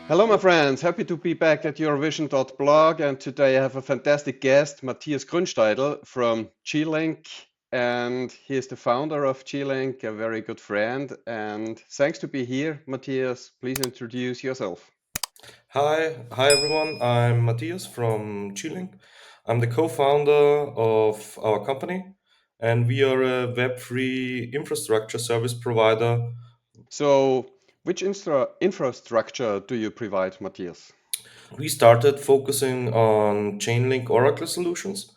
Hello, my friends. Happy to be back at YourVision.blog. And today I have a fantastic guest, Mathias Grünsteidl from Glink. And he is the founder of Glink, a very good friend. And thanks to be here, Matthias. Please introduce yourself. Hi everyone. I'm Matthias from Glink. I'm the co-founder of our company, and we are a web-free infrastructure service provider. So, which infrastructure do you provide, Matthias? We started focusing on Chainlink Oracle solutions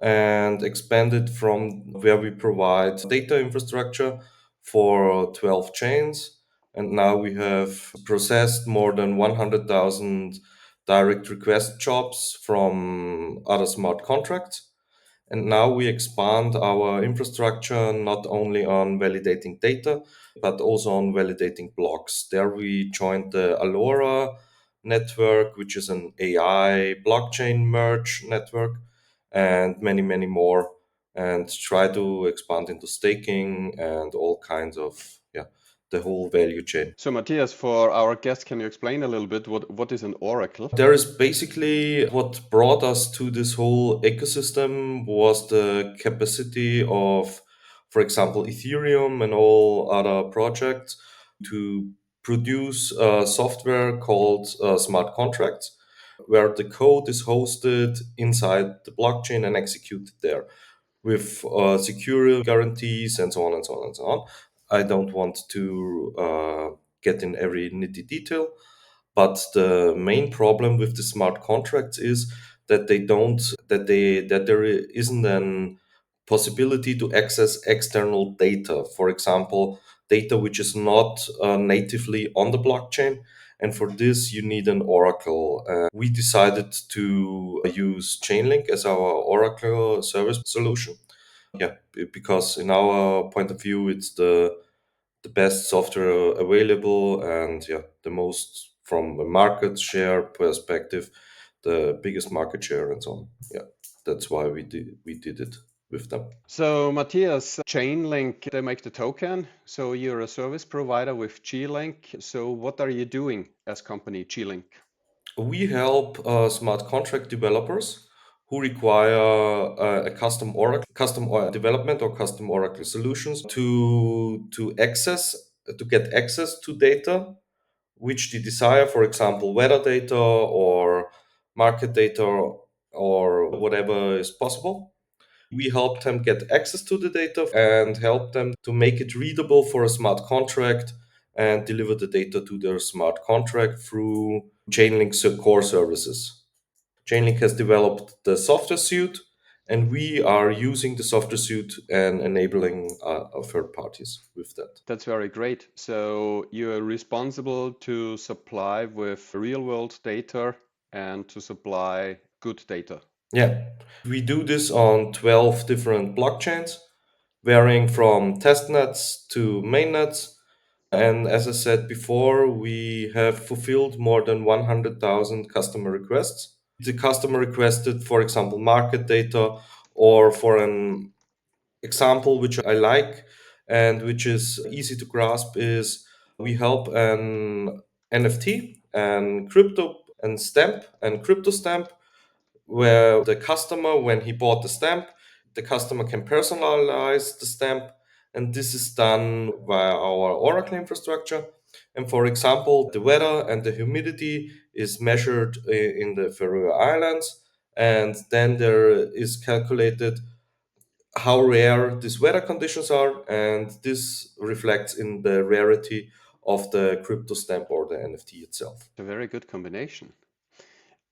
and expanded from where we provide data infrastructure for 12 chains. And now we have processed more than 100,000 direct request jobs from other smart contracts. And now we expand our infrastructure not only on validating data, but also on validating blocks. There we joined the Alora network, which is an AI blockchain merge network, and many, many more, and try to expand into staking and all kinds of, the whole value chain. So, Matthias, for our guest, can you explain a little bit what is an oracle? There is basically what brought us to this whole ecosystem was the capacity of, for example, Ethereum and all other projects to produce software called smart contracts, where the code is hosted inside the blockchain and executed there with secure guarantees and so on and so on and so on. I don't want to get in every nitty detail, but the main problem with the smart contracts is that they don't that there isn't an possibility to access external data. For example, data which is not natively on the blockchain. And for this, you need an oracle. We decided to use Chainlink as our oracle service solution. Because in our point of view, it's the best software available, and the most from a market share perspective, the biggest market share and so on. That's why we did it with them. So, Matthias, Chainlink, they make the token. So, you're a service provider with Glink. So, what are you doing as company Glink? We help smart contract developers who require a custom development or custom Oracle solutions to get access to data which they desire, for example, weather data or market data or whatever is possible. We help them get access to the data and help them to make it readable for a smart contract and deliver the data to their smart contract through Chainlink's core services. Chainlink has developed the software suite, and we are using the software suite and enabling third parties with that. That's very great. So, you're responsible to supply with real world data and to supply good data. Yeah, we do this on 12 different blockchains, varying from testnets to mainnets. And as I said before, we have fulfilled more than 100,000 customer requests. The customer requested, for example, market data, or for an example which I like and which is easy to grasp is we help an NFT and crypto and stamp and crypto stamp where the customer, when he bought the stamp, the customer can personalize the stamp, and this is done via our Oracle infrastructure. And for example, the weather and the humidity is measured in the Faroe Islands, and then there is calculated how rare these weather conditions are, and this reflects in the rarity of the crypto stamp or the NFT itself. A very good combination.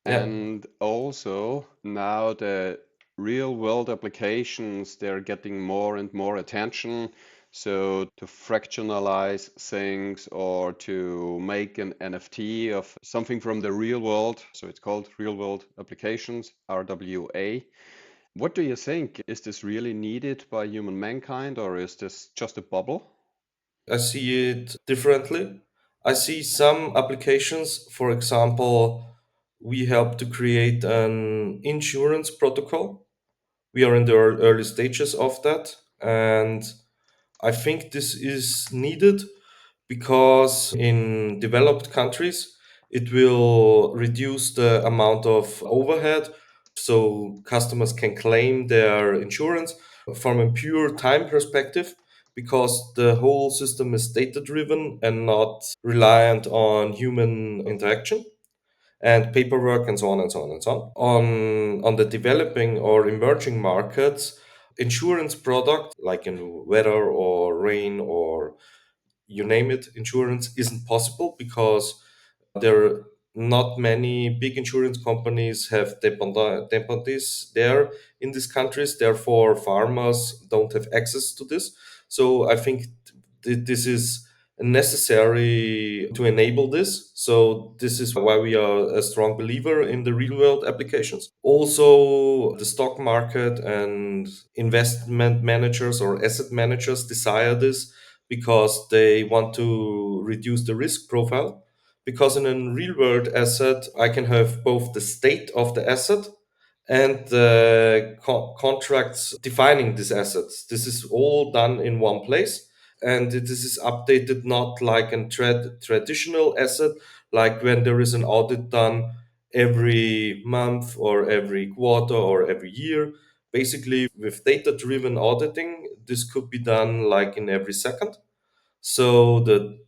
Yeah. And also, now the real world applications, they're getting more and more attention. So to fractionalize things or to make an NFT of something from the real world. So it's called real world applications, RWA. What do you think? Is this really needed by human mankind or is this just a bubble? I see it differently. I see some applications, for example, we help to create an insurance protocol. We are in the early stages of that. And I think this is needed because in developed countries, It will reduce the amount of overhead so customers can claim their insurance from a pure time perspective because the whole system is data driven and not reliant on human interaction and paperwork and so on and so on and so on. On the developing or emerging markets, insurance product like in weather or rain or you name it, insurance isn't possible because there are not many big insurance companies have dependencies there in these countries. Therefore, farmers don't have access to this. So I think this is necessary to enable this. So this is why we are a strong believer in the real world applications. Also, the stock market and investment managers or asset managers desire this because they want to reduce the risk profile. Because in a real world asset, I can have both the state of the asset and the contracts defining these assets. This is all done in one place. And this is updated not like a traditional asset, like when there is an audit done every month or every quarter or every year. Basically, with data driven auditing, this could be done like in every second. So the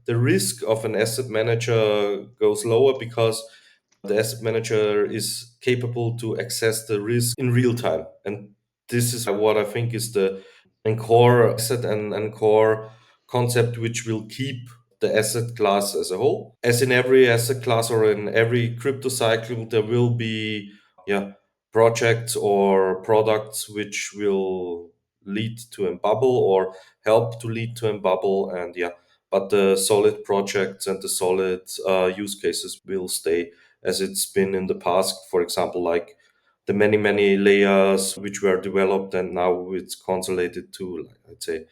risk of an asset manager goes lower because the asset manager is capable to access the risk in real time. And this is what I think is the and core asset and core concept which will keep the asset class as a whole. As in every asset class or in every crypto cycle, there will be projects or products which will lead to a bubble or help to lead to a bubble and but the solid projects and the solid use cases will stay as it's been in the past. For example, like the many layers which were developed and now it's consolidated to like, I'd say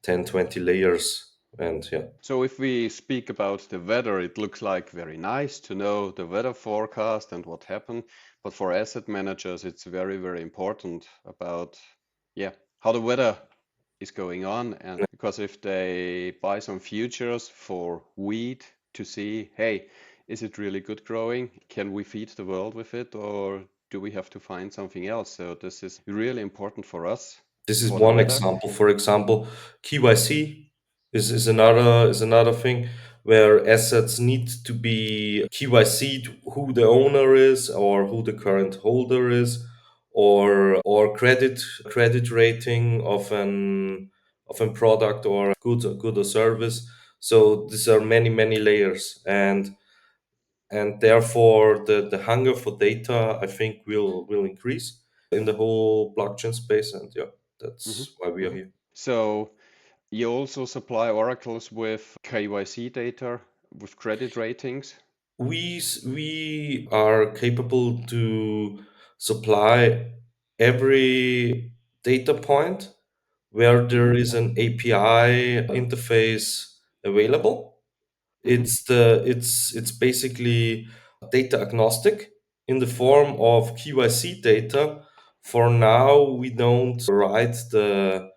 10, 20 layers. And So if we speak about the weather, it looks like very nice to know the weather forecast and what happened. But for asset managers, it's very, very important about, yeah, how the weather is going on. And because if they buy some futures for wheat to see, hey, is it really good growing? Can we feed the world with it, or do we have to find something else? So this is really important for us this is for the one weather. example. For example, KYC is another thing where assets need to be KYC'd who the owner is or who the current holder is, or credit rating of an product or good or service. So these are many layers, and therefore the hunger for data I think will increase in the whole blockchain space, and Mhm, that's why we are mhm. here. So you also supply oracles with KYC data, with credit ratings. We are capable to supply every data point where Mhm, there is an API interface available. mhm, It's basically data agnostic in the form of KYC data. For now, we don't write the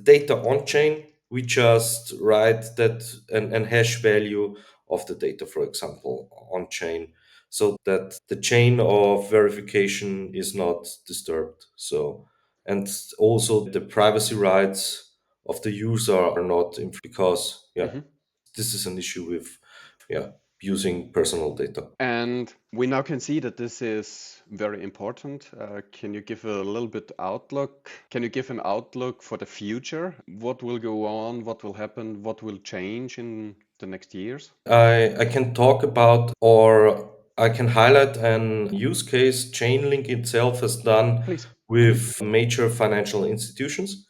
data on chain. We just write that an hash value of the data, for example, on chain, so that the chain of verification is not disturbed. So, and also the privacy rights of the user are not because mhm. this is an issue with yeah using personal data. And we now can see that this is very important. Can you give a little bit outlook? Can you give an outlook for the future? What will go on? What will happen? What will change in the next years? I can talk about or I can highlight an use case Chainlink itself has done Please. with major financial institutions.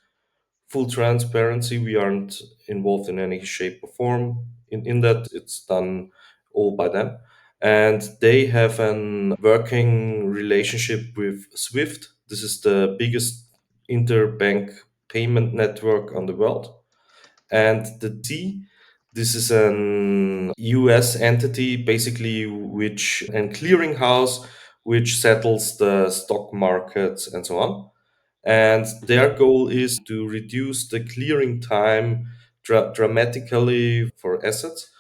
Full transparency, we aren't involved in any shape or form in that. It's done all by them. And they have an working relationship with Swift. This is the biggest interbank payment network on the world. And the T, this is an US entity, basically, which and clearinghouse, which settles the stock markets and so on. And Mhm, their goal is to reduce the clearing time dramatically for assets.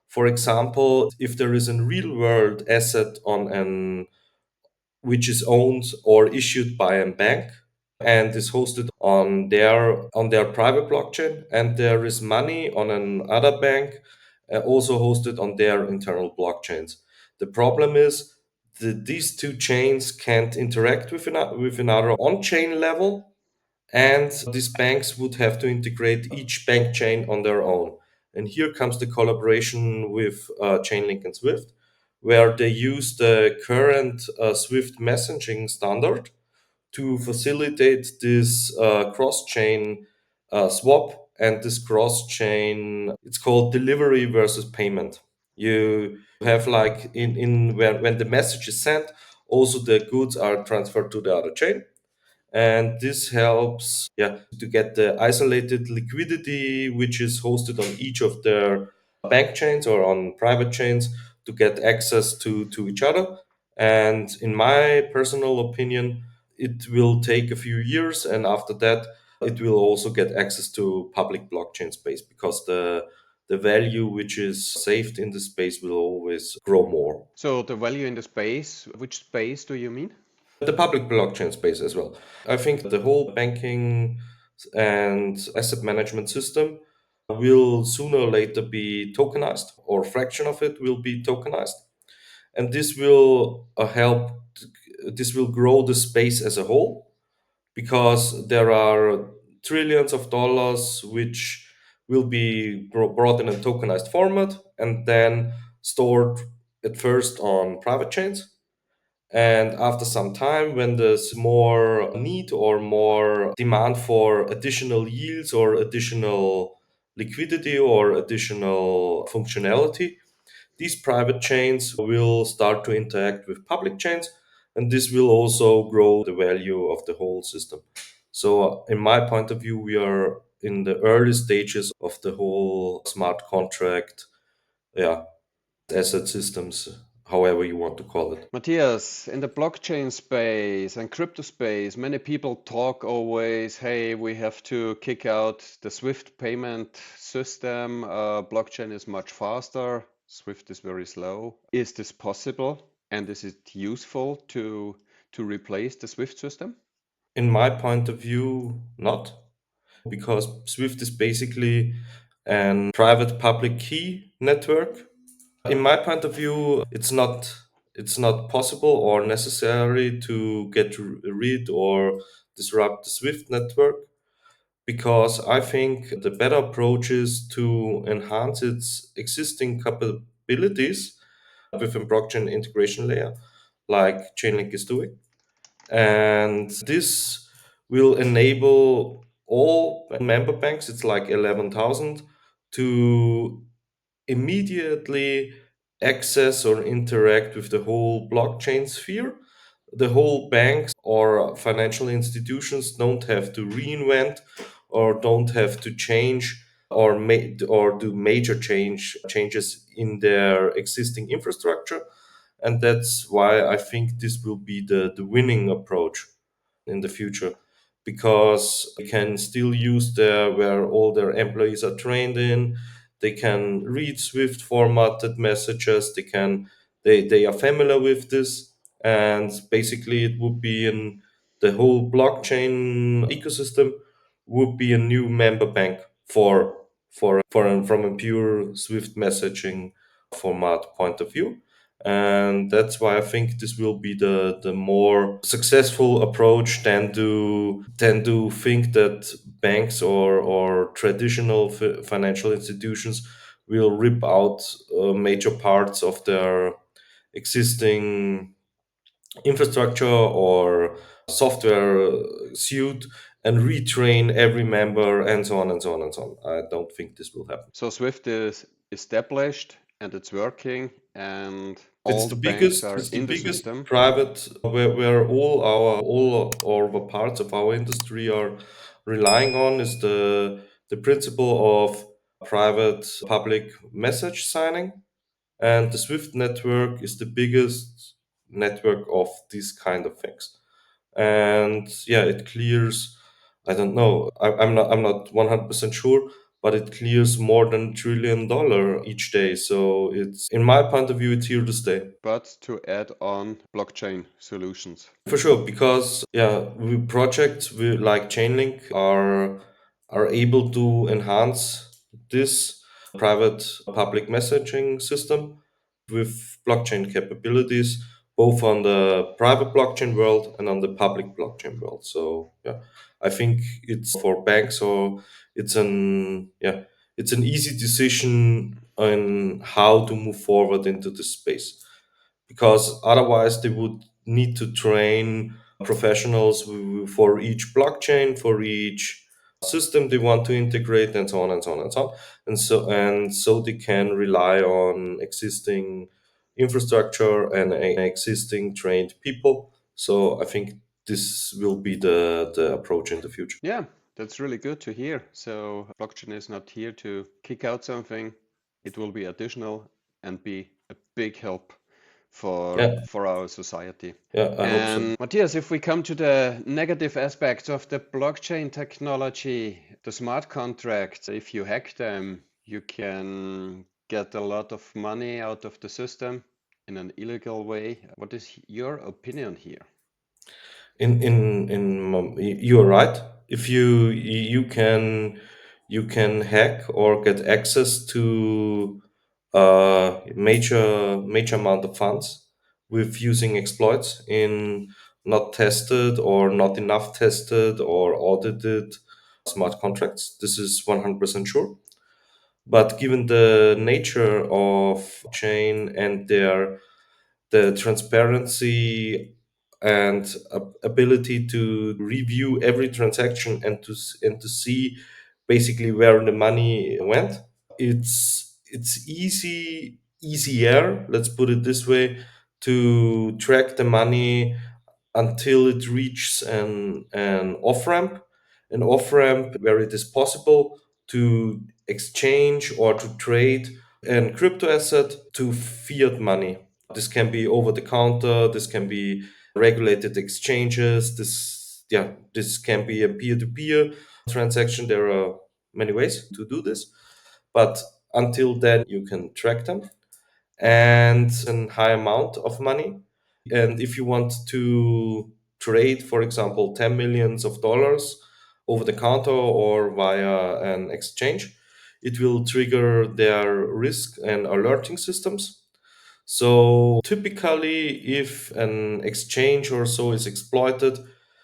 For example, if there is a real world asset on an which is owned or issued by a bank and is hosted on their private blockchain, and there is money on another bank also hosted on their internal blockchains. The problem is that these two chains can't interact with another on chain level, and these banks would have to integrate each bank chain on their own. And here comes the collaboration with Chainlink and Swift, where they use the current Swift messaging standard to facilitate this cross-chain swap. And this cross-chain, it's called delivery versus payment. You have like in when the message is sent, also the goods are transferred to the other chain, and this helps, yeah, to get the isolated liquidity which is hosted on each of their bank chains or on private chains, to get access to each other. And in my personal opinion, it will take a few years, and after that it will also get access to public blockchain space, because the value which is saved in the space will always grow more. So the value in the space, which space do you mean? The public blockchain space as well. I think the whole banking and asset management system will sooner or later be tokenized, or a fraction of it will be tokenized. And this will this will grow the space as a whole, because there are trillions of dollars which will be brought in a tokenized format and then stored at first on private chains, and after some time, when there's more need or more demand for additional yields or additional liquidity or additional functionality, these private chains will start to interact with public chains, and this will also grow the value of the whole system. So, in my point of view, we are in the early stages of the whole smart contract, yeah, asset systems, however you want to call it. Matthias, in the blockchain space and crypto space, many people talk always, hey, we have to kick out the Swift payment system. Blockchain is much faster. Swift is very slow. Is this possible? And is it useful to replace the Swift system? In my point of view, not, because Swift is basically an private public key network. In my point of view, it's not possible or necessary to get rid or disrupt the Swift network, because I think the better approach is to enhance its existing capabilities with a blockchain integration layer like Chainlink is doing. And this will enable all member banks, it's like 11,000, to immediately access or interact with the whole blockchain sphere. The whole banks or financial institutions don't have to reinvent or don't have to change or do major changes in their existing infrastructure. And that's why I think this will be the winning approach in the future, because they can still use their where all their employees are trained in. They can read Swift formatted messages. They are familiar with this, and basically it would be in the whole blockchain ecosystem would be a new member bank from a pure Swift messaging format point of view. And that's why I think this will be the more successful approach than to think that banks or traditional financial institutions will rip out major parts of their existing infrastructure or software suite and retrain every member, and so on and so on and so on. I don't think this will happen. So Swift is established and it's working, and It's all the the banks biggest. are It's the in the biggest system. private where all or the parts of our industry are relying on is the principle of private public message signing, and the Swift network is the biggest network of these kind of things. And yeah, it clears. I don't know. I'm not 100% sure, but it clears more than $1 trillion each day. So it's, in my point of view, it's here to stay. But to add on blockchain solutions. For sure, because projects like Chainlink are able to enhance this private public messaging system with blockchain capabilities, both on the private blockchain world and on the public blockchain world. So yeah, I think it's for banks, or it's an easy decision on how to move forward into this space, because otherwise they would need to train professionals for each blockchain, for each system they want to integrate, and so on and so on and so on. And so they can rely on existing infrastructure and existing trained people. So I think this will be the approach in the future. Yeah, that's really good to hear. So blockchain is not here to kick out something. It will be additional and be a big help Yeah, for our society. yeah, I hope so. And Matthias, if we come to the negative aspects of the blockchain technology, the smart contracts, if you hack them, you can get a lot of money out of the system in an illegal way. What is your opinion here? You are right. If you can hack or get access to a major amount of funds with using exploits in not tested or not enough tested or audited smart contracts. This is 100% sure. But given the nature of chain and the transparency and ability to review every transaction and to see basically where the money went, it's easier, let's put it this way, to track the money until it reaches an off ramp where it is possible to exchange or to trade an crypto asset to fiat money. This can be over the counter, this can be regulated exchanges, this can be a peer to peer transaction. There are many ways to do this, but until then, you can track them and a high amount of money. And if you want to trade, for example, 10 millions of dollars over the counter or via an exchange, it will trigger their risk and alerting systems. So typically, if an exchange or so is exploited,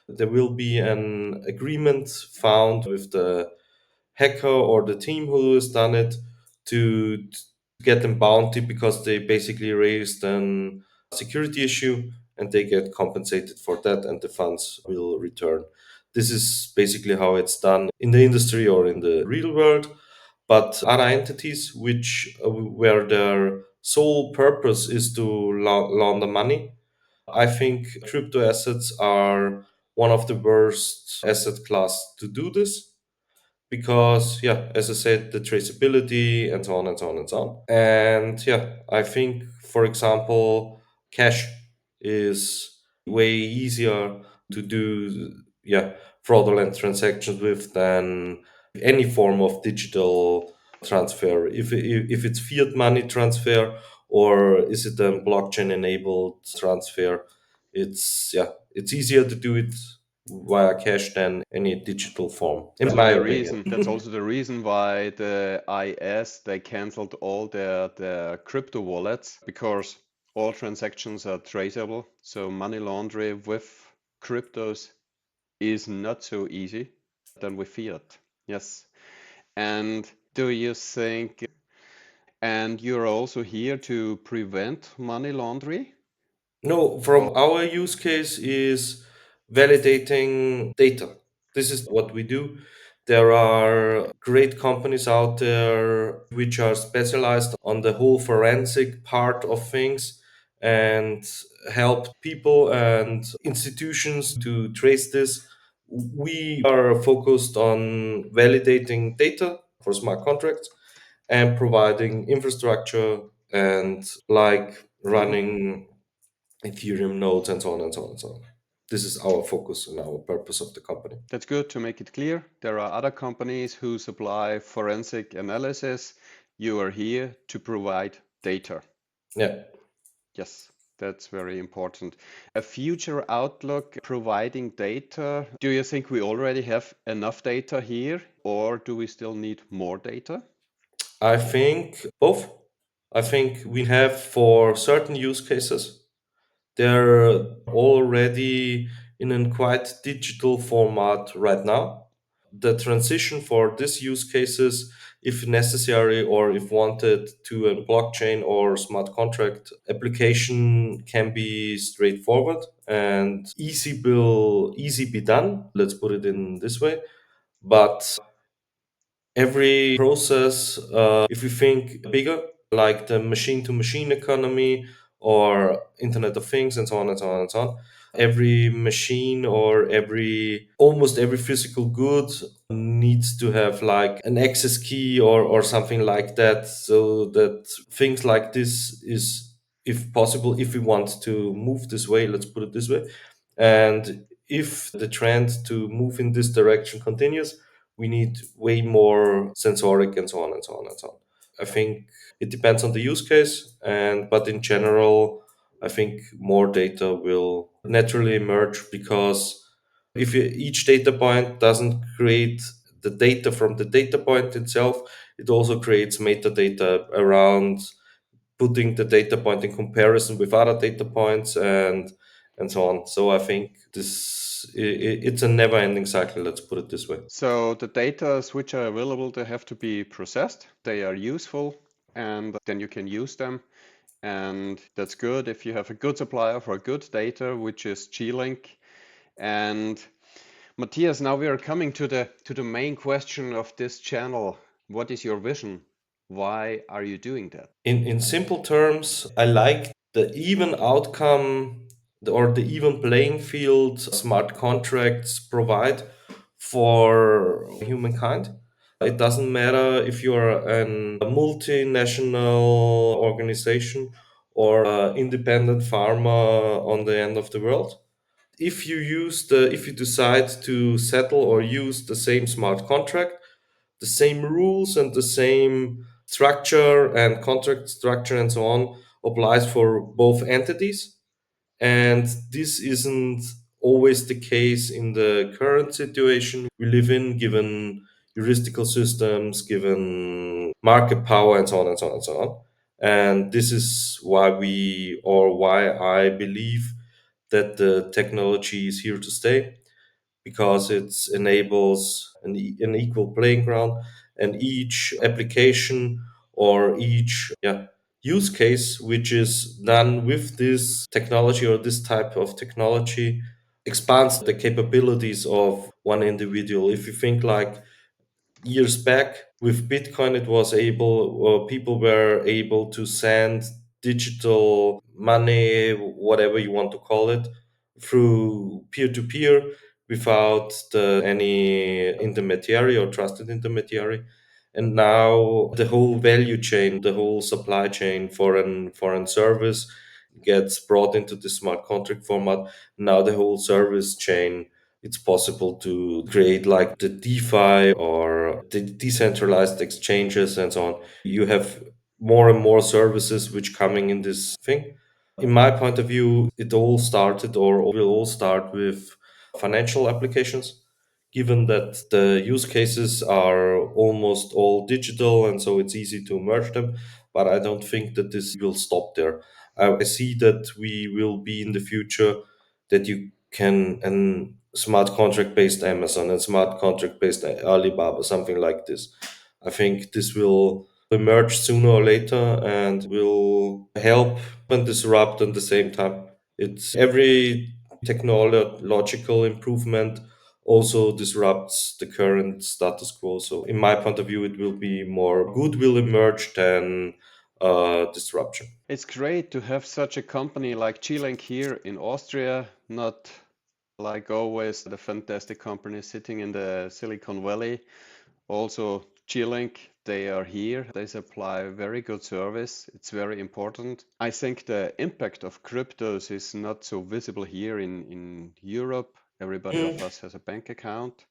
there will be an agreement found with the hacker or the team who has done it to get them bounty, because they basically raised an security issue and they get compensated for that and the funds will return. This is basically how it's done in the industry or in the real world. But other entities which where their sole purpose is to launder money, I think crypto assets are one of the worst asset class to do this, because as I said, the traceability and so on and so on and so on. And I think, for example, cash is way easier to do fraudulent transactions with than any form of digital transfer. If it's fiat money transfer, or is it a blockchain enabled transfer, it's easier to do it via cash than any digital form, in Also my the opinion. reason that's also the reason why the IS they canceled all their crypto wallets, because all transactions are traceable. So money laundering with cryptos is not so easy than with fiat. Yes. And do you think, and you're also here to prevent money laundering? No, from our use case is validating data. This is what we do. There are great companies out there which are specialized on the whole forensic part of things and help people and institutions to trace this. We are focused on validating data for smart contracts and providing infrastructure and like Mhm. running Ethereum nodes and so on and so on and so on. This is our focus and our purpose of the company. That's good to make it clear. There are other companies who supply forensic analysis. You are here to provide data. Yeah. Yes, that's very important. A future outlook providing data. Do you think we already have enough data here, or do we still need more data? I think both. I think we have for certain use cases, they're already in a quite digital format right now. The transition for these use cases, if necessary or if wanted, to a blockchain or smart contract application can be straightforward and easy be done. Let's put it in this way. But every process, if you think bigger, like the machine to machine economy or Internet of Things and so on and so on and so on, every machine or almost every physical good needs to have like an access key or something like that, so that things like this is, if possible, if we want to move this way, let's put it this way, and if the trend to move in this direction continues, we need way more sensoric and so on and so on and so on. I think it depends on the use case, and but in general, I think more data will naturally emerge, because if each data point doesn't create the data from the data point itself, it also creates metadata around putting the data point in comparison with other data points and so on. So I think it's a never-ending cycle. Let's put it this way. So the data which are available, they have to be processed. They are useful, and then you can use them. And that's good if you have a good supplier for good data, which is Glink. And Matthias, now we are coming to the main question of this channel. What is your vision? Why are you doing that? In simple terms, I like the even outcome or the even playing field smart contracts provide for humankind. It doesn't matter if you're a multinational organization or an independent farmer on the end of the world. If you decide to settle or use the same smart contract, the same rules and the same structure and contract structure and so on applies for both entities. And this isn't always the case in the current situation we live in, given juristical systems, given market power, and so on and so on and so on. And this is why I believe that the technology is here to stay, because it enables an equal playing ground, and each application or each use case which is done with this technology or this type of technology expands the capabilities of one individual. If you think like years back with Bitcoin, it was able, or people were able to send digital money, whatever you want to call it, through peer to peer without any intermediary or trusted intermediary. And now the whole value chain, the whole supply chain for an foreign service gets brought into the smart contract format. Now the whole service chain, it's possible to create like the DeFi or the decentralized exchanges and so on. You have more and more services which coming in this thing. In my point of view, it all started or will all start with financial applications, given that the use cases are almost all digital and so it's easy to merge them. But I don't think that this will stop there. I see that we will be in the future that you can, and smart contract based Amazon and smart contract based Alibaba, something like this. I think this will emerge sooner or later and will help and disrupt at the same time. It's every technological improvement also disrupts the current status quo. So, in my point of view, it will be more good will emerge than disruption. It's great to have such a company like Glink here in Austria, not like always the fantastic company sitting in the Silicon Valley. Also, Glink, they are here. They supply very good service. It's very important. I think the impact of cryptos is not so visible here in Europe. Everybody of Mm. us has a bank account,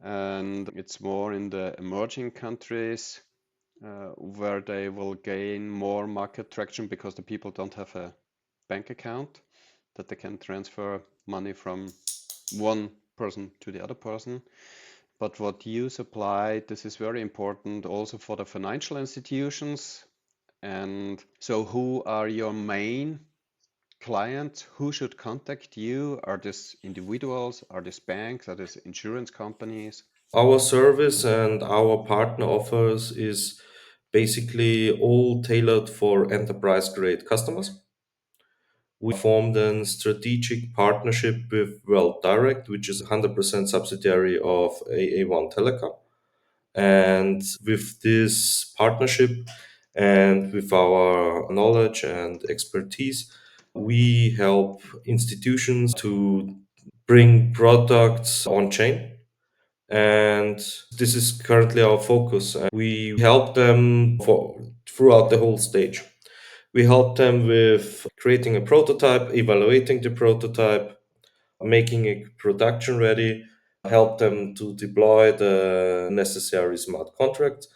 and it's more in the emerging countries where they will gain more market traction because the people don't have a bank account that they can transfer money from one person to the other person. But what you supply, this is very important also for the financial institutions. And so, who are your main clients? Who should contact you? Are this individuals? Are this banks? Are this insurance companies? Our service and our partner offers is basically all tailored for enterprise grade customers. We formed a strategic partnership with Well Direct, which is 100% subsidiary of AA1 Telecom. And with this partnership and with our knowledge and expertise, we help institutions to bring products on chain. And this is currently our focus. And we help them throughout the whole stage. We help them with creating a prototype, evaluating the prototype, making it production ready, help them to deploy the necessary smart contracts,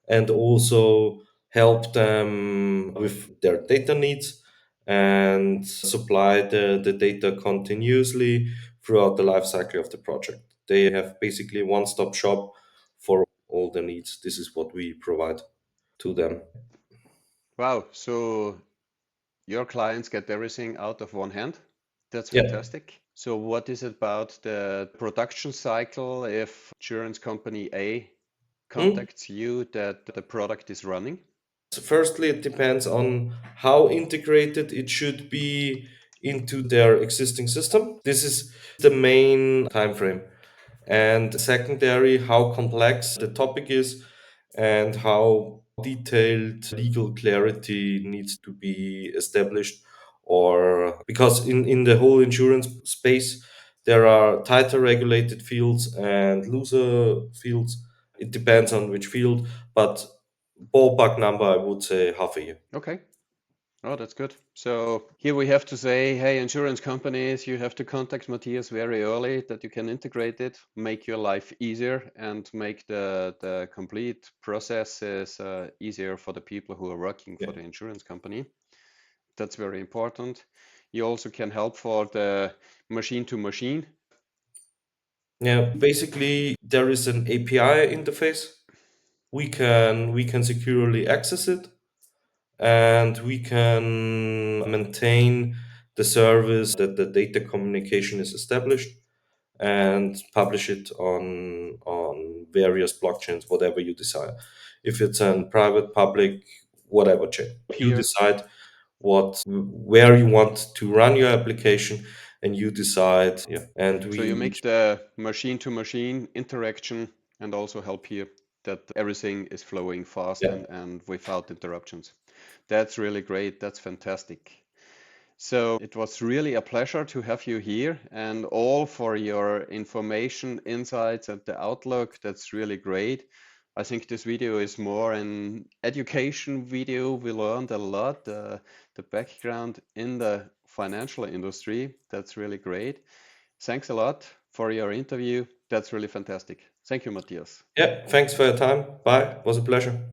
and also help them with their data needs and supply the data continuously throughout the life cycle of the project. They have basically one-stop shop for all the needs. This is what we provide to them. Wow, so your clients get everything out of one hand. That's Yeah. fantastic. So, what is it about the production cycle if insurance company A Mm. contacts you that the product is running? So firstly, it depends on how integrated it should be into their existing system. This is the main time frame. And secondary, how complex the topic is and how detailed legal clarity needs to be established. Or because in the whole insurance space, there are tighter regulated fields and looser fields. It depends on which field, but ballpark number, I would say half a year. Okay. Oh, that's good. So here we have to say, hey, insurance companies, you have to contact Matthias very early that you can integrate it, make your life easier, and make the complete processes easier for the people who are working Yeah. for the insurance company. That's very important. You also can help for the machine to machine. Yeah, basically there is an API interface. We can securely access it and we can maintain the service that the data communication is established and publish it on various blockchains, whatever you decide. If it's a private, public, whatever chain. You Here. decide where you want to run your application and you decide, yeah. And So you we make the machine-to-machine interaction and also help here that everything is flowing fast yeah. and without interruptions. That's really great. That's fantastic. So it was really a pleasure to have you here and all for your information, insights, and the outlook. That's really great. I think this video is more an education video. We learned a lot, the background in the financial industry. That's really great. Thanks a lot for your interview. That's really fantastic. Thank you, Matthias. Yeah, thanks for your time. Bye. Was a pleasure.